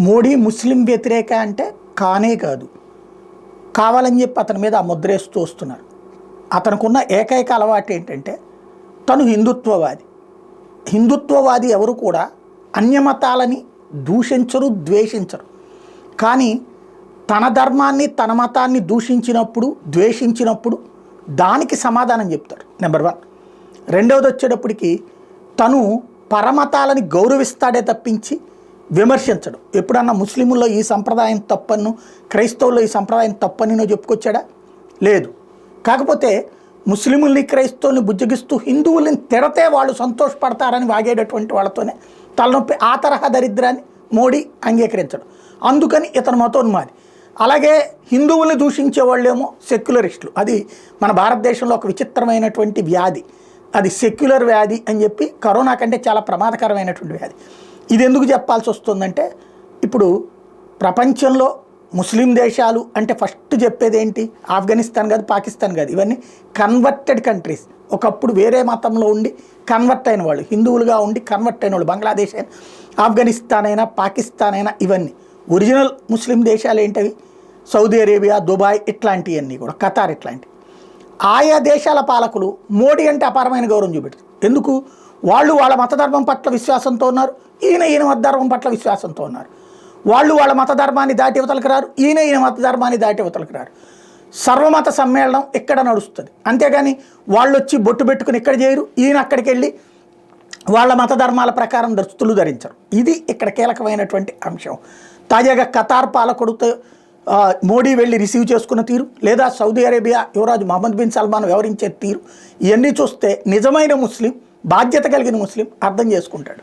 మోడీ ముస్లిం వ్యతిరేక అంటే కానే కాదు. కావాలని చెప్పి అతని మీద ఆ ముద్రేస్తూ వస్తున్నారు. అతనుకున్న ఏకైక అలవాటు ఏంటంటే తను హిందుత్వవాది. హిందుత్వవాది ఎవరు కూడా అన్యమతాలని దూషించరు, ద్వేషించరు. కానీ తన ధర్మాన్ని, తన మతాన్ని దూషించినప్పుడు, ద్వేషించినప్పుడు దానికి సమాధానం చెప్తారు. నెంబర్ 1. రెండవది వచ్చేటప్పటికి తను పరమతాలని గౌరవిస్తాడే తప్పించి విమర్శించడు. ఎప్పుడన్నా ముస్లిముల్లో ఈ సంప్రదాయం తప్పను, క్రైస్తవుల్లో ఈ సంప్రదాయం తప్పనినో చెప్పుకొచ్చాడా? లేదు. కాకపోతే ముస్లిముల్ని, క్రైస్తవుల్ని బుజ్జగిస్తూ హిందువుల్ని తిడితే వాళ్ళు సంతోషపడతారని వాగేటటువంటి వాళ్ళతోనే తలనొప్పి. ఆ తరహా దరిద్రాన్ని మోడీ అంగీకరించడు. అందుకని ఇతను మతోన్మాది. అలాగే హిందువుల్ని దూషించే వాళ్ళేమో సెక్యులరిస్టులు. అది మన భారతదేశంలో ఒక విచిత్రమైనటువంటి వ్యాధి. అది సెక్యులర్ వ్యాధి అని చెప్పి కరోనా కంటే చాలా ప్రమాదకరమైనటువంటి వ్యాధి. ఇది ఎందుకు చెప్పాల్సి వస్తుందంటే ఇప్పుడు ప్రపంచంలో ముస్లిం దేశాలు అంటే ఫస్ట్ చెప్పేది ఏంటి? ఆఫ్ఘనిస్తాన్ కాదు, పాకిస్తాన్ కాదు, ఇవన్నీ కన్వర్టెడ్ కంట్రీస్. ఒకప్పుడు వేరే మతంలో ఉండి కన్వర్ట్ అయిన వాళ్ళు, హిందువులుగా ఉండి కన్వర్ట్ అయిన వాళ్ళు. బంగ్లాదేశ్ అయినా, ఆఫ్ఘనిస్తాన్ అయినా, పాకిస్తాన్ అయినా ఇవన్నీ ఒరిజినల్ ముస్లిం దేశాలు ఏంటవి? సౌదీ అరేబియా, దుబాయ్ ఇట్లాంటివన్నీ కూడా, ఖతార్ ఇట్లాంటివి. ఆయా దేశాల పాలకులు మోడీ అంటే అపారమైన గౌరవం చూపెడతారు. ఎందుకు? వాళ్ళు వాళ్ళ మతధర్మం పట్ల విశ్వాసంతో ఉన్నారు, ఈయన మతధర్మం పట్ల విశ్వాసంతో ఉన్నారు. వాళ్ళు వాళ్ళ మతధర్మాన్ని దాటి యువతలకు రారు, ఈయన మతధర్మాన్ని దాటి యువతలకు రారు. సర్వమత సమ్మేళనం ఇక్కడ నడుస్తుంది. అంతేగాని వాళ్ళు వచ్చి బొట్టు పెట్టుకుని ఇక్కడ చేయరు, ఈయన అక్కడికి వెళ్ళి వాళ్ళ మతధర్మాల ప్రకారం దుస్తులు ధరించరు. ఇది ఇక్కడ కీలకమైనటువంటి అంశం. తాజాగా ఖతార్ పాలకుడితో మోడీ వెళ్ళి రిసీవ్ చేసుకున్న తీరు, లేదా సౌదీ అరేబియా యువరాజు మహమ్మద్ బిన్ సల్మాన్ వ్యవహరించే తీరు, ఇవన్నీ చూస్తే నిజమైన ముస్లిం, బాధ్యత కలిగిన ముస్లిం అర్థం చేసుకుంటాడు.